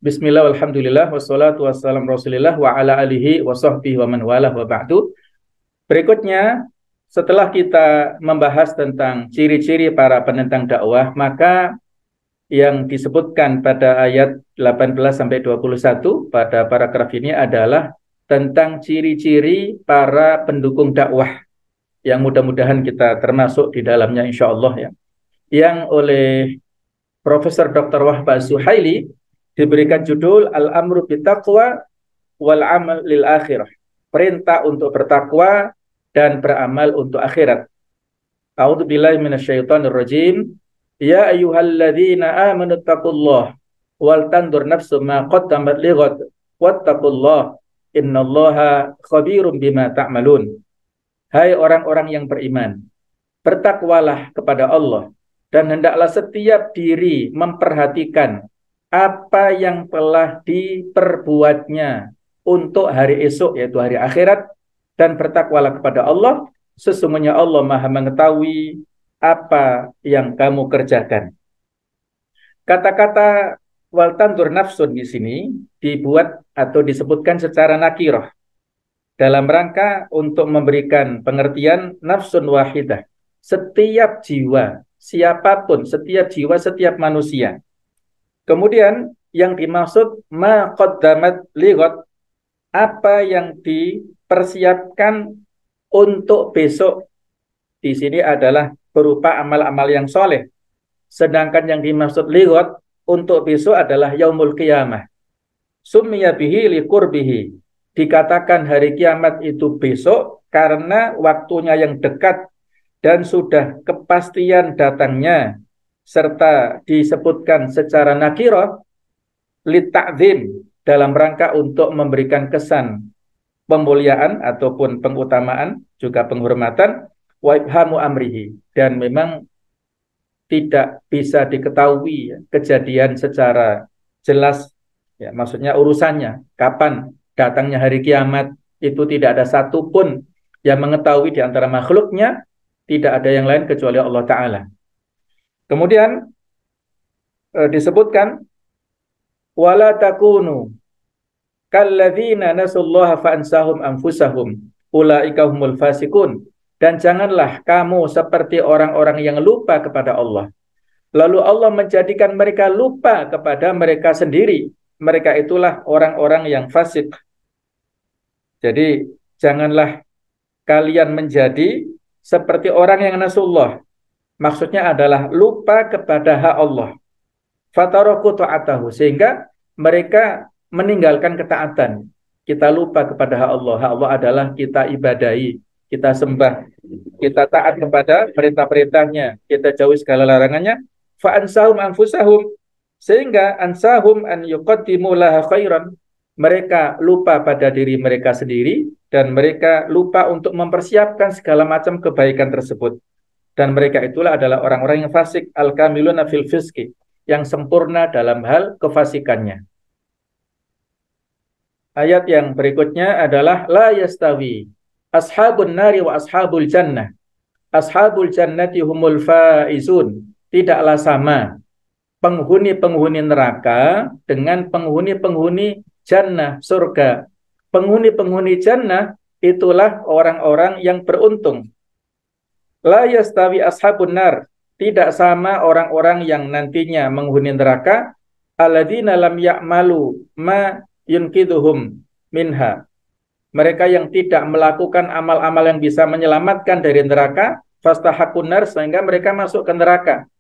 Bismillah, alhamdulillah, wassalatu wassalam rasulillah wa ala alihi wa sahbihi wa man walah wa ba'du. Berikutnya, setelah kita membahas tentang ciri-ciri para penentang dakwah, maka yang disebutkan pada ayat 18 sampai 21 pada paragraf ini adalah tentang ciri-ciri para pendukung dakwah yang mudah-mudahan kita termasuk di dalamnya insya Allah ya. Yang oleh Profesor Dr. Wahbah Zuhaili diberikan judul Al-Amru Bittaqwa wal Amal lil Akhirah. Perintah untuk bertakwa dan beramal untuk akhirat. A'udzubillahi minasyaitonir rajim. Ya ayyuhalladzina amanu taqullah wal tandur nafsum ma qaddamat lighad wattaqullah innallaha khabirum bima ta'malun. Hai orang-orang yang beriman, bertakwalah kepada Allah dan hendaklah setiap diri memperhatikan apa yang telah diperbuatnya untuk hari esok, yaitu hari akhirat, dan bertakwalah kepada Allah, sesungguhnya Allah Maha mengetahui apa yang kamu kerjakan. Kata-kata wal tandur nafsun di sini dibuat atau disebutkan secara nakirah dalam rangka untuk memberikan pengertian nafsun wahidah. Setiap jiwa, siapapun, setiap jiwa, setiap manusia. Kemudian yang dimaksud ma qaddamat lighad, apa yang dipersiapkan untuk besok di sini adalah berupa amal-amal yang soleh. Sedangkan yang dimaksud lighad untuk besok adalah yaumul qiyamah. Summiya bihi liqurbihi. Dikatakan hari kiamat itu besok karena waktunya yang dekat dan sudah kepastian datangnya, serta disebutkan secara nakirah litta'zim dalam rangka untuk memberikan kesan pemuliaan ataupun pengutamaan, juga penghormatan, wa ibhamu amrihi, dan memang tidak bisa diketahui kejadian secara jelas ya, maksudnya urusannya kapan datangnya hari kiamat itu tidak ada satupun yang mengetahui di antara makhluknya, tidak ada yang lain kecuali Allah Ta'ala. Kemudian disebutkan wala takunu kalladzina nasullaha fa'ansahum anfusahum ulaika humul fasikun, dan janganlah kamu seperti orang-orang yang lupa kepada Allah lalu Allah menjadikan mereka lupa kepada mereka sendiri, mereka itulah orang-orang yang fasik. Jadi janganlah kalian menjadi seperti orang yang nasullah. Maksudnya adalah lupa kepada hak Allah. Fataraku ta'atahu, sehingga mereka meninggalkan ketaatan. Kita lupa kepada hak Allah. Hak Allah adalah kita ibadahi, kita sembah, kita taat kepada perintah-perintahnya, kita jauhi segala larangannya. Fa'ansahum anfusahum, sehingga ansahum an yuqaddimu laha khairan. Mereka lupa pada diri mereka sendiri dan mereka lupa untuk mempersiapkan segala macam kebaikan tersebut. Dan mereka itulah adalah orang-orang yang fasik, al-kamiluna fil fiski, yang sempurna dalam hal kefasikannya. Ayat yang berikutnya adalah la yastawi ashabun nari wa ashabul jannah. Ashabul jannati humul faizun. Tidaklah sama penghuni-penghuni neraka dengan penghuni-penghuni jannah, surga. Penghuni-penghuni jannah itulah orang-orang yang beruntung. La yastawi ashabun nar, tidak sama orang-orang yang nantinya menghuni neraka, alladzina lam ya'malu ma yunkiduhum minha. Mereka yang tidak melakukan amal-amal yang bisa menyelamatkan dari neraka, fastahaqun nar, sehingga mereka masuk ke neraka.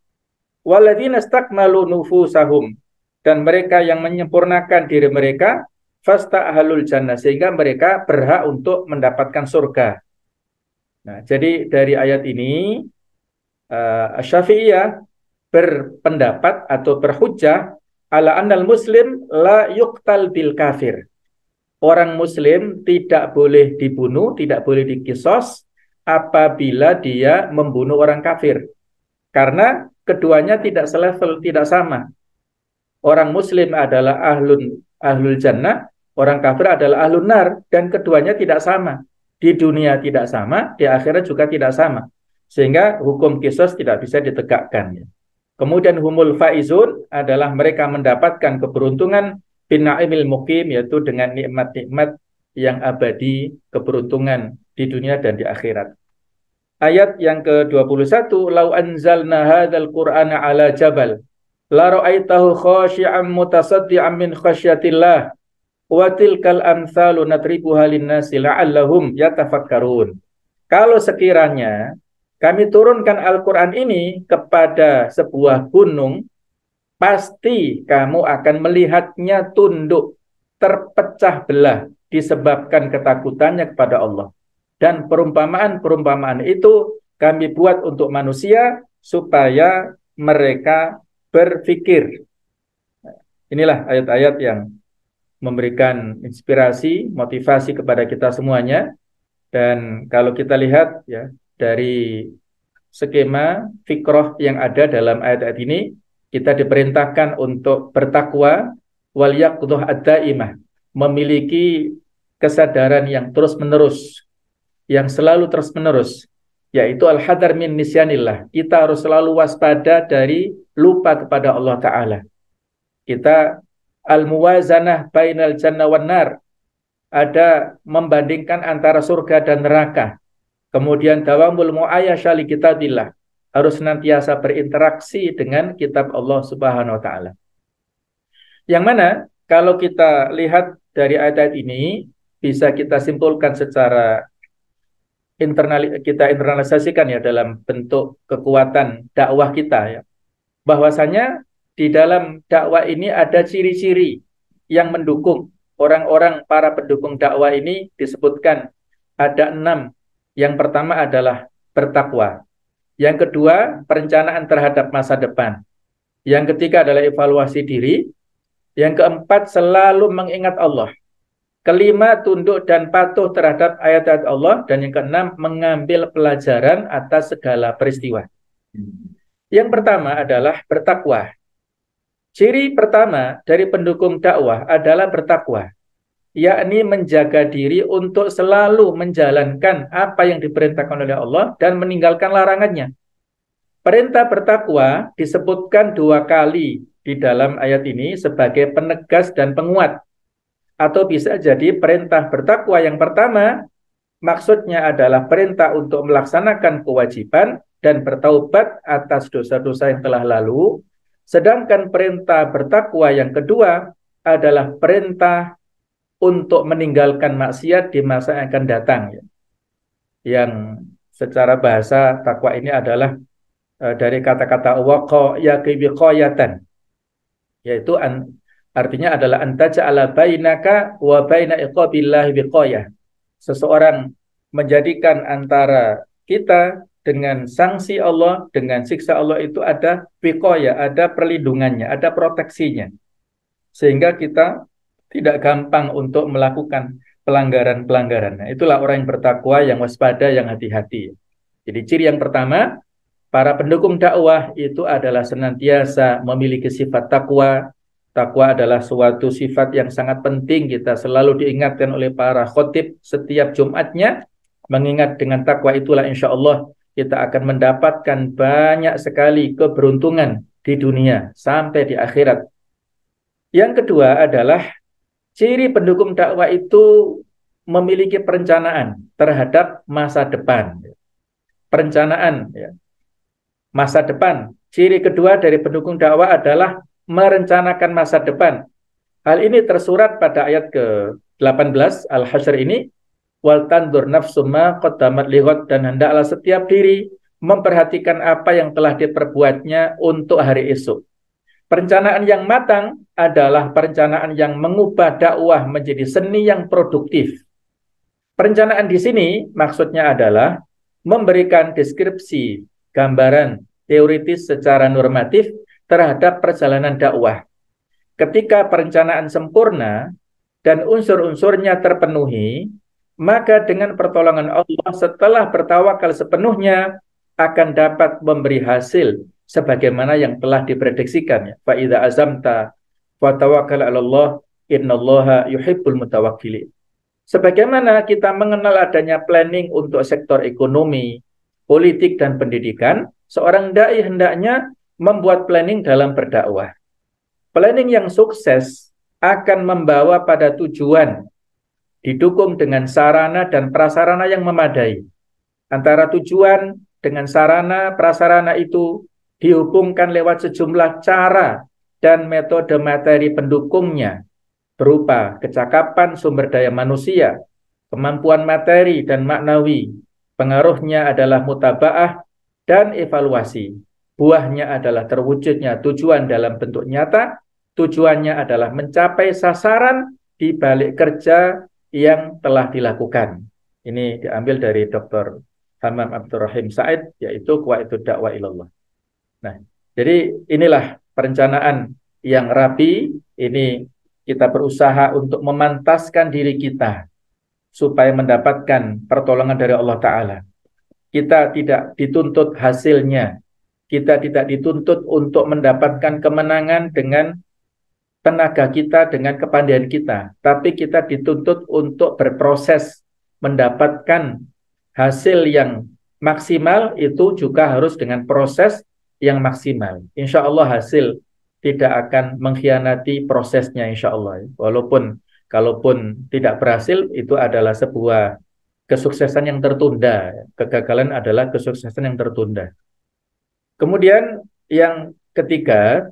Walladzina istakmalu nufusahum, dan mereka yang menyempurnakan diri mereka, fastahalul jannah, sehingga mereka berhak untuk mendapatkan surga. Nah, jadi dari ayat ini Syafi'iyah berpendapat atau berhujjah ala annal muslim la yuqtal bil kafir. Orang muslim tidak boleh dibunuh, tidak boleh dikisos apabila dia membunuh orang kafir. Karena keduanya tidak selevel, tidak sama. Orang muslim adalah ahlul jannah, orang kafir adalah ahlun nar, dan keduanya tidak sama. Di dunia tidak sama, di akhirat juga tidak sama. Sehingga hukum kisos tidak bisa ditegakkan. Kemudian humul faizun adalah mereka mendapatkan keberuntungan bina'imil muqim, yaitu dengan nikmat-nikmat yang abadi, keberuntungan di dunia dan di akhirat. Ayat yang ke-21, lau anzalna hadzal qur'ana ala jabal la ra'aitahu khashi'an mutasaddian min khasyatillah wa tilkal amsalu nadribuha linnasi la'allahum yatafakkarun. Kalau sekiranya kami turunkan Al-Quran ini kepada sebuah gunung, pasti kamu akan melihatnya tunduk, terpecah belah disebabkan ketakutannya kepada Allah. Dan perumpamaan-perumpamaan itu kami buat untuk manusia supaya mereka berpikir. Inilah ayat-ayat yang memberikan inspirasi, motivasi kepada kita semuanya. Dan kalau kita lihat ya dari skema fikroh yang ada dalam ayat-ayat ini, kita diperintahkan untuk bertakwa wal yaqdhuh ad-daimah, memiliki kesadaran yang terus-menerus, yang selalu terus-menerus, yaitu al-hadar min nisyanillah. Kita harus selalu waspada dari lupa kepada Allah Ta'ala. Kita al-muwazanah bainal jannah wan nar, ada membandingkan antara surga dan neraka. Kemudian dawamul mu'ayyasha li kitabillah, harus senantiasa berinteraksi dengan kitab Allah Subhanahu wa taala. Yang mana kalau kita lihat dari ayat-ayat ini bisa kita simpulkan secara kita internalisasikan ya dalam bentuk kekuatan dakwah kita ya. Bahwasanya di dalam dakwah ini ada ciri-ciri yang mendukung orang-orang para pendukung dakwah ini disebutkan ada 6. Yang pertama adalah bertakwa. Yang kedua, perencanaan terhadap masa depan. Yang ketiga adalah evaluasi diri. Yang keempat, selalu mengingat Allah. Kelima, tunduk dan patuh terhadap ayat-ayat Allah. Dan yang keenam, mengambil pelajaran atas segala peristiwa. Yang pertama adalah bertakwa. Ciri pertama dari pendukung dakwah adalah bertakwa, yakni menjaga diri untuk selalu menjalankan apa yang diperintahkan oleh Allah dan meninggalkan larangannya. Perintah bertakwa disebutkan 2 kali di dalam ayat ini sebagai penegas dan penguat. Atau bisa jadi perintah bertakwa yang pertama maksudnya adalah perintah untuk melaksanakan kewajiban dan bertaubat atas dosa-dosa yang telah lalu. Sedangkan perintah bertakwa yang kedua adalah perintah untuk meninggalkan maksiat di masa yang akan datang. Yang secara bahasa takwa ini adalah dari kata-kata waqa yaqibiqayatan, yaitu artinya adalah antaja'ala bainaka wa baina iqabillahi biqayah. Seseorang menjadikan antara kita dengan sanksi Allah, dengan siksa Allah itu ada wiqayah, ada perlindungannya, ada proteksinya. Sehingga kita tidak gampang untuk melakukan pelanggaran-pelanggaran. Nah, itulah orang yang bertakwa, yang waspada, yang hati-hati. Jadi ciri yang pertama, para pendukung dakwah itu adalah senantiasa memiliki sifat takwa. Takwa adalah suatu sifat yang sangat penting, kita selalu diingatkan oleh para khotib setiap Jumatnya. Mengingat dengan takwa itulah insya Allah kita akan mendapatkan banyak sekali keberuntungan di dunia sampai di akhirat. Yang kedua adalah ciri pendukung dakwah itu memiliki perencanaan terhadap masa depan. Perencanaan ya. Masa depan. Ciri kedua dari pendukung dakwah adalah merencanakan masa depan. Hal ini tersurat pada ayat ke-18 Al-Hasyr ini. Wal tandur nafsum ma qaddamat lighad, dan hendaklah setiap diri memperhatikan apa yang telah diperbuatnya untuk hari esok. Perencanaan yang matang adalah perencanaan yang mengubah dakwah menjadi seni yang produktif. Perencanaan di sini maksudnya adalah memberikan deskripsi, gambaran teoritis secara normatif terhadap perjalanan dakwah. Ketika perencanaan sempurna dan unsur-unsurnya terpenuhi, maka dengan pertolongan Allah setelah bertawakal sepenuhnya akan dapat memberi hasil sebagaimana yang telah diprediksikan. Fa idza azamta wa tawakkal 'ala Allah innallaha yuhibbul mutawakkilin. Sebagaimana kita mengenal adanya planning untuk sektor ekonomi, politik dan pendidikan, seorang dai hendaknya membuat planning dalam berdakwah. Planning yang sukses akan membawa pada tujuan, didukung dengan sarana dan prasarana yang memadai. Antara tujuan dengan sarana prasarana itu dihubungkan lewat sejumlah cara dan metode materi pendukungnya, berupa kecakapan sumber daya manusia, kemampuan materi dan maknawi. Pengaruhnya adalah mutabaah dan evaluasi. Buahnya adalah terwujudnya tujuan dalam bentuk nyata. Tujuannya adalah mencapai sasaran di balik kerja yang telah dilakukan. Ini diambil dari Dr. Hamam Abdurrahim Said, yaitu Qawaidud Dakwah Ilallah. Nah, jadi inilah perencanaan yang rapi. Ini kita berusaha untuk memantaskan diri kita supaya mendapatkan pertolongan dari Allah Ta'ala. Kita tidak dituntut hasilnya. Kita tidak dituntut untuk mendapatkan kemenangan dengan tenaga kita, dengan kepandaian kita. Tapi kita dituntut untuk berproses mendapatkan hasil yang maksimal, itu juga harus dengan proses yang maksimal. Insya Allah hasil tidak akan mengkhianati prosesnya, insya Allah. Walaupun kalaupun tidak berhasil, itu adalah sebuah kesuksesan yang tertunda. Kegagalan adalah kesuksesan yang tertunda. Kemudian yang ketiga,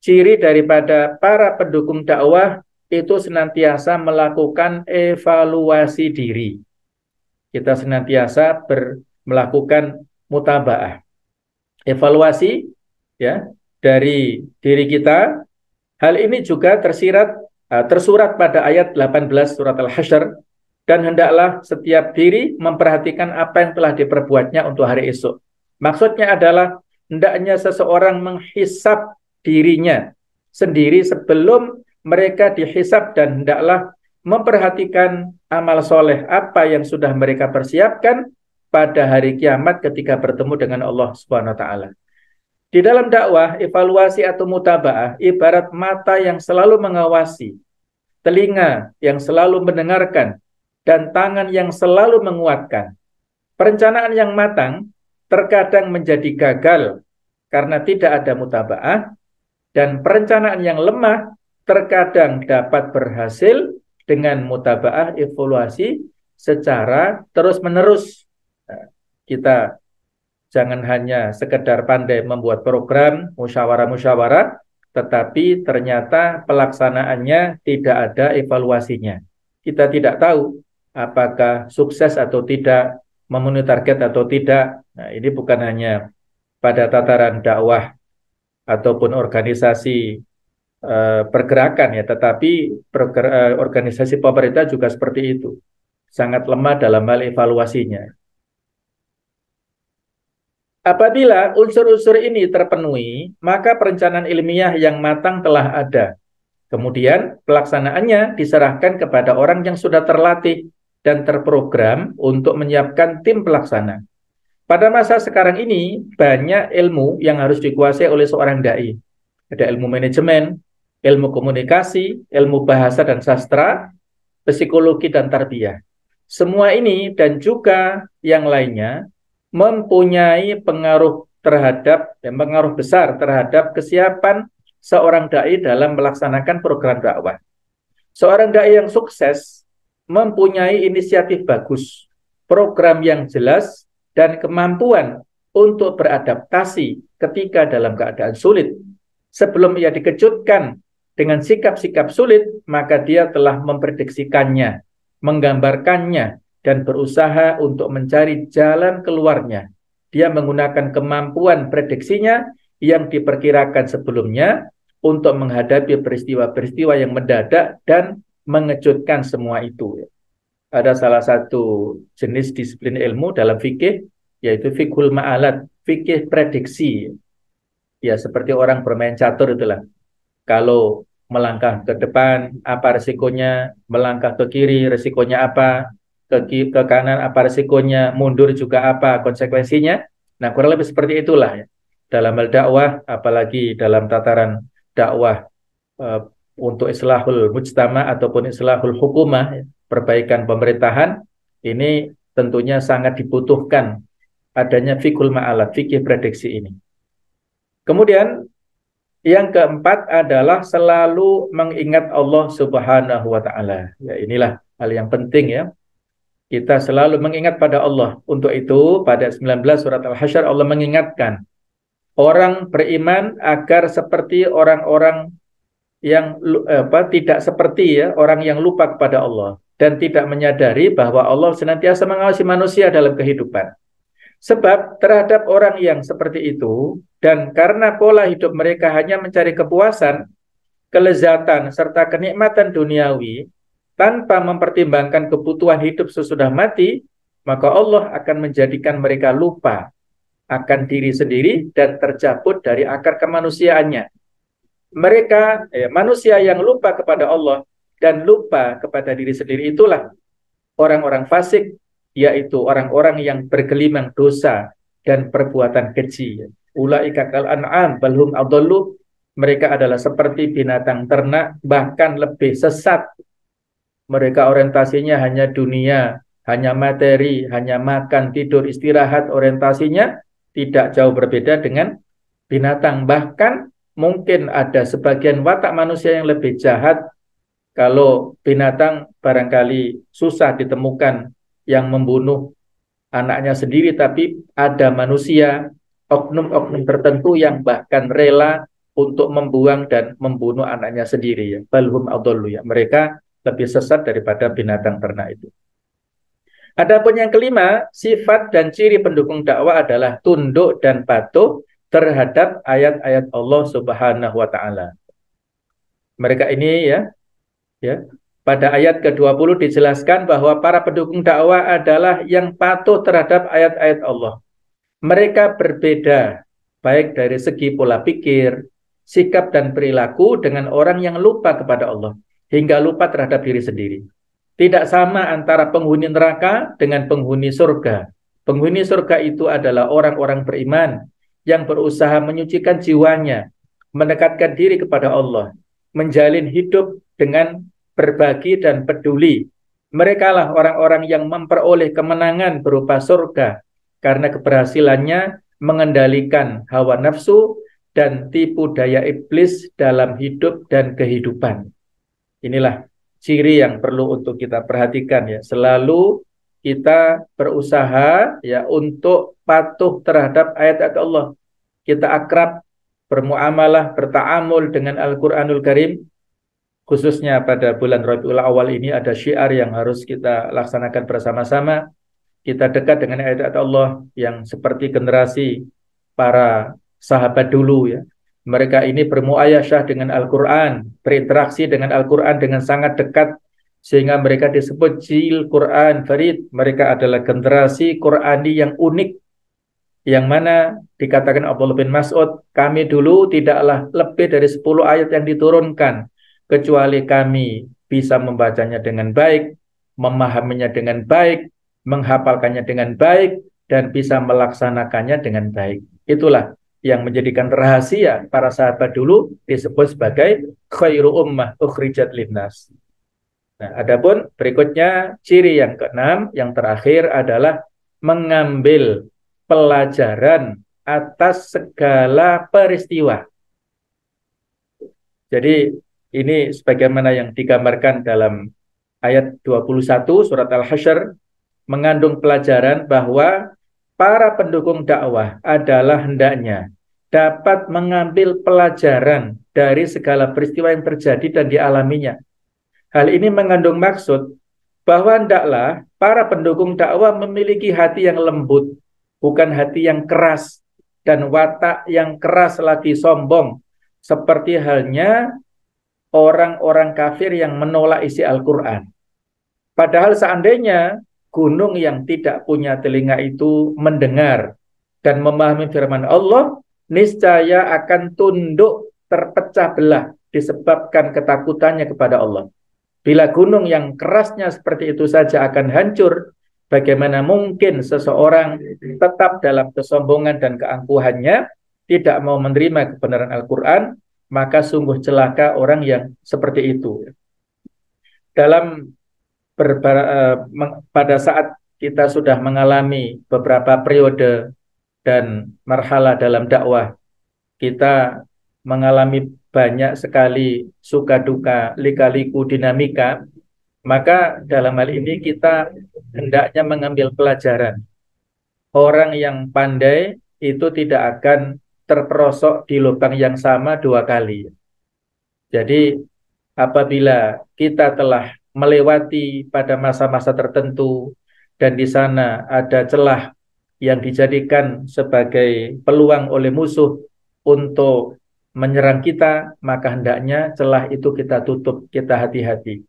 ciri daripada para pendukung dakwah itu senantiasa melakukan evaluasi diri. Kita senantiasa melakukan mutabaah. Evaluasi ya dari diri kita. Hal ini juga tersurat pada ayat 18 surat Al-Hasyr, dan hendaklah setiap diri memperhatikan apa yang telah diperbuatnya untuk hari esok. Maksudnya adalah hendaknya seseorang menghisap dirinya sendiri sebelum mereka dihisap, dan hendaklah memperhatikan amal soleh apa yang sudah mereka persiapkan pada hari kiamat ketika bertemu dengan Allah Subhanahu wa Ta'ala. Di dalam dakwah, evaluasi atau mutabaah ibarat mata yang selalu mengawasi, telinga yang selalu mendengarkan, dan tangan yang selalu menguatkan. Perencanaan yang matang terkadang menjadi gagal karena tidak ada mutabaah, dan perencanaan yang lemah terkadang dapat berhasil dengan mutabaah evaluasi secara terus-menerus. Kita jangan hanya sekedar pandai membuat program musyawarah-musyawarah, tetapi ternyata pelaksanaannya tidak ada evaluasinya. Kita tidak tahu apakah sukses atau tidak, memenuhi target atau tidak. Nah, ini bukan hanya pada tataran dakwah ataupun organisasi pergerakan ya, tetapi organisasi pemerintah juga seperti itu. Sangat lemah dalam hal evaluasinya. Apabila unsur-unsur ini terpenuhi, maka perencanaan ilmiah yang matang telah ada. Kemudian pelaksanaannya diserahkan kepada orang yang sudah terlatih dan terprogram untuk menyiapkan tim pelaksana. Pada masa sekarang ini, banyak ilmu yang harus dikuasai oleh seorang dai. Ada ilmu manajemen, ilmu komunikasi, ilmu bahasa dan sastra, psikologi dan tarbiyah. Semua ini dan juga yang lainnya mempunyai pengaruh besar terhadap kesiapan seorang dai dalam melaksanakan program dakwah. Seorang dai yang sukses mempunyai inisiatif bagus, program yang jelas, dan kemampuan untuk beradaptasi ketika dalam keadaan sulit. Sebelum ia dikejutkan dengan sikap-sikap sulit, maka dia telah memprediksikannya, menggambarkannya, dan berusaha untuk mencari jalan keluarnya. Dia menggunakan kemampuan prediksinya yang diperkirakan sebelumnya untuk menghadapi peristiwa-peristiwa yang mendadak dan mengejutkan semua itu. Ada salah satu jenis disiplin ilmu dalam fikih, yaitu fiqhul ma'alat, fikih prediksi. Ya, seperti orang bermain catur itulah. Kalau melangkah ke depan, apa resikonya? Melangkah ke kiri, resikonya apa? Ke kanan, apa resikonya? Mundur juga apa konsekuensinya? Nah, kurang lebih seperti itulah ya. Dalam hal dakwah, apalagi dalam tataran dakwah untuk islahul mujtama ataupun islahul hukumah, perbaikan pemerintahan, ini tentunya sangat dibutuhkan adanya fikul ma'alat, fikih prediksi ini. Kemudian Yang keempat adalah selalu mengingat Allah Subhanahu wa taala. Ya, inilah hal yang penting ya. Kita selalu mengingat pada Allah. Untuk itu pada 19 surat Al-Hasyr Allah mengingatkan orang beriman agar seperti orang-orang yang tidak seperti ya orang yang lupa kepada Allah dan tidak menyadari bahwa Allah senantiasa mengawasi manusia dalam kehidupan. Sebab terhadap orang yang seperti itu dan karena pola hidup mereka hanya mencari kepuasan, kelezatan serta kenikmatan duniawi tanpa mempertimbangkan kebutuhan hidup sesudah mati, maka Allah akan menjadikan mereka lupa akan diri sendiri dan tercabut dari akar kemanusiaannya. Mereka manusia yang lupa kepada Allah dan lupa kepada diri sendiri itulah orang-orang fasik, yaitu orang-orang yang bergelimang dosa dan perbuatan keji. Ulaika kal an'am bal hum adallu. Mereka adalah seperti binatang ternak, bahkan lebih sesat. Mereka orientasinya hanya dunia, hanya materi, hanya makan, tidur, istirahat. Orientasinya tidak jauh berbeda dengan binatang. Bahkan mungkin ada sebagian watak manusia yang lebih jahat. Kalau binatang barangkali susah ditemukan yang membunuh anaknya sendiri, tapi ada manusia, oknum-oknum tertentu yang bahkan rela untuk membuang dan membunuh anaknya sendiri ya. Balhum adallu ya. Mereka lebih sesat daripada binatang ternak itu. Adapun yang kelima, sifat dan ciri pendukung dakwah adalah tunduk dan patuh terhadap ayat-ayat Allah Subhanahu wa taala. Mereka ini ya, pada ayat ke-20 dijelaskan bahwa para pendukung dakwah adalah yang patuh terhadap ayat-ayat Allah. Mereka berbeda baik dari segi pola pikir, sikap dan perilaku dengan orang yang lupa kepada Allah hingga lupa terhadap diri sendiri. Tidak sama antara penghuni neraka dengan penghuni surga. Penghuni surga itu adalah orang-orang beriman yang berusaha menyucikan jiwanya, mendekatkan diri kepada Allah, menjalin hidup dengan berbagi dan peduli. Mereka lah orang-orang yang memperoleh kemenangan berupa surga karena keberhasilannya mengendalikan hawa nafsu dan tipu daya iblis dalam hidup dan kehidupan. Inilah ciri yang perlu untuk kita perhatikan ya. Selalu kita berusaha ya untuk patuh terhadap ayat-ayat Allah. Kita akrab, bermuamalah, berta'amul dengan Al-Qur'anul Karim. Khususnya pada bulan Rabiul Awal ini ada syiar yang harus kita laksanakan bersama-sama. Kita dekat dengan ayat-ayat Allah yang seperti generasi para sahabat dulu ya. Mereka ini bermuayasyah dengan Al-Quran, berinteraksi dengan Al-Quran dengan sangat dekat, sehingga mereka disebut Jil Quran Farid. Mereka adalah generasi Qurani yang unik, yang mana dikatakan Abdullah bin Mas'ud, kami dulu tidaklah lebih dari 10 ayat yang diturunkan, kecuali kami bisa membacanya dengan baik, memahaminya dengan baik, menghafalkannya dengan baik, dan bisa melaksanakannya dengan baik. Itulah yang menjadikan rahasia para sahabat dulu disebut sebagai khairu ummah ukhrijat linnas. Nah, adapun berikutnya ciri yang keenam, yang terakhir adalah mengambil pelajaran atas segala peristiwa. Jadi ini sebagaimana yang digambarkan dalam ayat 21 surat Al-Hasyr, mengandung pelajaran bahwa para pendukung dakwah adalah hendaknya dapat mengambil pelajaran dari segala peristiwa yang terjadi dan dialaminya. Hal ini mengandung maksud bahwa hendaklah para pendukung dakwah memiliki hati yang lembut, bukan hati yang keras dan watak yang keras lagi sombong, seperti halnya orang-orang kafir yang menolak isi Al-Quran. Padahal seandainya gunung yang tidak punya telinga itu mendengar dan memahami firman Allah, niscaya akan tunduk terpecah belah disebabkan ketakutannya kepada Allah. Bila gunung yang kerasnya seperti itu saja akan hancur, bagaimana mungkin seseorang tetap dalam kesombongan dan keangkuhannya, tidak mau menerima kebenaran Al-Quran, maka sungguh celaka orang yang seperti itu. Dalam pada saat kita sudah mengalami beberapa periode dan marhalah dalam dakwah, kita mengalami banyak sekali suka duka, lika-liku dinamika, maka dalam hal ini kita hendaknya mengambil pelajaran. Orang yang pandai itu tidak akan terperosok di lubang yang sama dua kali. Jadi apabila kita telah melewati pada masa-masa tertentu dan di sana ada celah yang dijadikan sebagai peluang oleh musuh untuk menyerang kita, maka hendaknya celah itu kita tutup, kita hati-hati.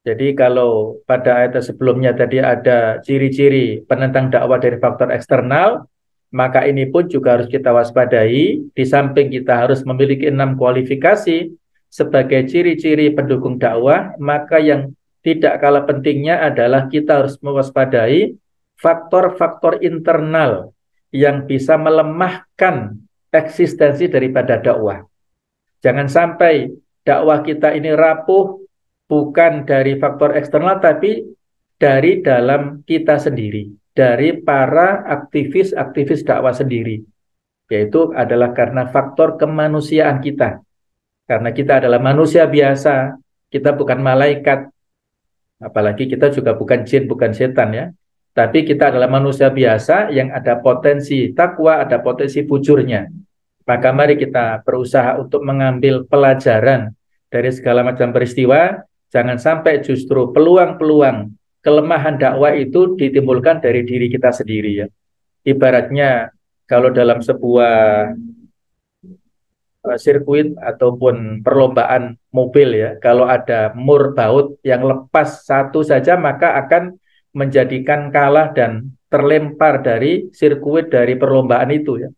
Jadi kalau pada ayat sebelumnya tadi ada ciri-ciri penentang dakwah dari faktor eksternal, maka ini pun juga harus kita waspadai. Di samping kita harus memiliki 6 kualifikasi sebagai ciri-ciri pendukung dakwah, maka yang tidak kalah pentingnya adalah kita harus mewaspadai faktor-faktor internal yang bisa melemahkan eksistensi daripada dakwah. Jangan sampai dakwah kita ini rapuh bukan dari faktor eksternal, tapi dari dalam kita sendiri, dari para aktivis-aktivis dakwah sendiri. Yaitu adalah karena faktor kemanusiaan kita. Karena kita adalah manusia biasa, kita bukan malaikat, apalagi kita juga bukan jin, bukan setan ya. Tapi kita adalah manusia biasa yang ada potensi takwa, ada potensi fujurnya. Maka mari kita berusaha untuk mengambil pelajaran dari segala macam peristiwa. Jangan sampai justru peluang-peluang kelemahan dakwah itu ditimbulkan dari diri kita sendiri ya. Ibaratnya kalau dalam sebuah sirkuit ataupun perlombaan mobil ya, kalau ada mur baut yang lepas satu saja maka akan menjadikan kalah dan terlempar dari sirkuit dari perlombaan itu ya.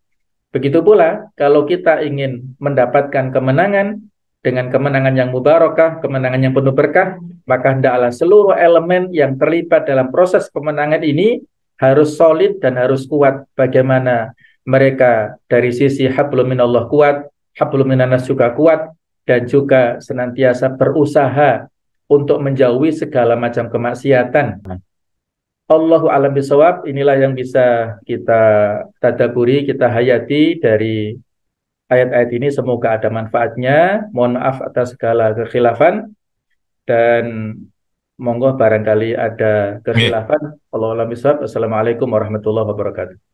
Begitu pula kalau kita ingin mendapatkan kemenangan dengan kemenangan yang mubarakah, kemenangan yang penuh berkah, maka hendaklah seluruh elemen yang terlibat dalam proses kemenangan ini harus solid dan harus kuat. Bagaimana mereka dari sisi hablum minallah kuat, hablum minannas juga kuat, dan juga senantiasa berusaha untuk menjauhi segala macam kemaksiatan. Allahu a'lam bishawab. Inilah yang bisa kita tadaburi, kita hayati dari ayat-ayat ini. Semoga ada manfaatnya. Mohon maaf atas segala kekhilafan dan monggo barangkali ada kekhilafan. Allahu a'lam bishawab. Assalamualaikum warahmatullahi wabarakatuh.